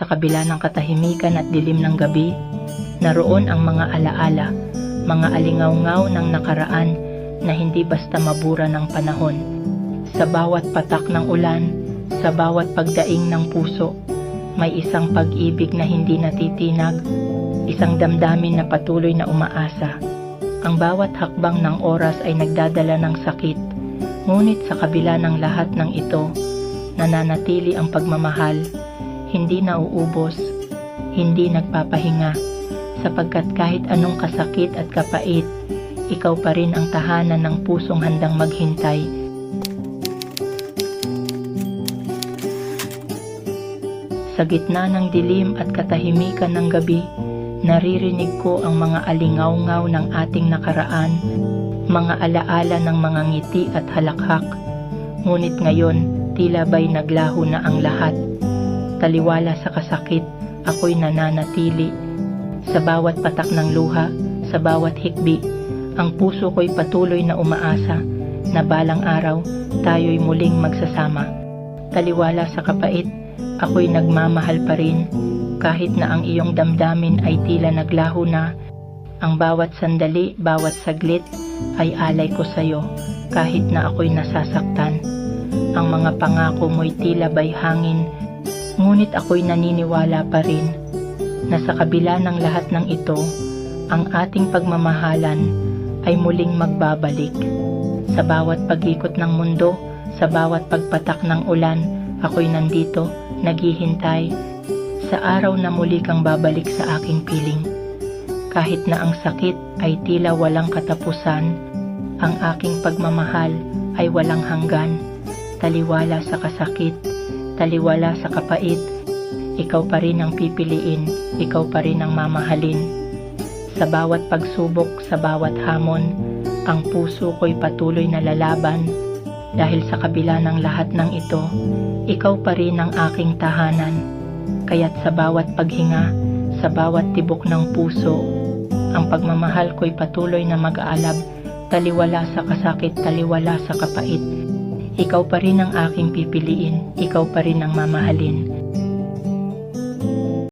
sa kabila ng katahimikan at dilim ng gabi, naroon ang mga alaala, mga alingaw-ngaw ng nakaraan na hindi basta mabura ng panahon. Sa bawat patak ng ulan, sa bawat pagdaing ng puso, may isang pag-ibig na hindi natitinag, isang damdamin na patuloy na umaasa. Ang bawat hakbang ng oras ay nagdadala ng sakit, ngunit sa kabila ng lahat ng ito, nananatili ang pagmamahal, hindi nauubos, hindi nagpapahinga, sapagkat kahit anong kasakit at kapait, ikaw pa rin ang tahanan ng pusong handang maghintay. Sa gitna ng dilim at katahimikan ng gabi, naririnig ko ang mga alingaw-ngaw ng ating nakaraan, mga alaala ng mga ngiti at halakhak. Ngunit ngayon, tila ba'y naglaho na ang lahat. Taliwala sa kasakit, ako'y nananatili. Sa bawat patak ng luha, sa bawat hikbi, ang puso ko'y patuloy na umaasa na balang araw, tayo'y muling magsasama. Taliwala sa kapait, ako'y nagmamahal pa rin. Kahit na ang iyong damdamin ay tila naglaho na, ang bawat sandali, bawat saglit ay alay ko sa'yo kahit na ako'y nasasaktan. Ang mga pangako mo'y tila ba'y hangin, ngunit ako'y naniniwala pa rin na sa kabila ng lahat ng ito, ang ating pagmamahalan ay muling magbabalik. Sa bawat pag-ikot ng mundo, sa bawat pagpatak ng ulan, ako'y nandito, naghihintay, sa araw na muli kang babalik sa aking piling. Kahit na ang sakit ay tila walang katapusan, ang aking pagmamahal ay walang hanggan. Taliwala sa kasakit, taliwala sa kapait, ikaw pa rin ang pipiliin, ikaw pa rin ang mamahalin. Sa bawat pagsubok, sa bawat hamon, ang puso ko'y patuloy na lalaban, dahil sa kabila ng lahat ng ito, ikaw pa rin ang aking tahanan. Kaya't sa bawat paghinga, sa bawat tibok ng puso, ang pagmamahal ko'y patuloy na mag-aalab, taliwala sa kasakit, taliwala sa kapait. Ikaw pa rin ang aking pipiliin, ikaw pa rin ang mamahalin.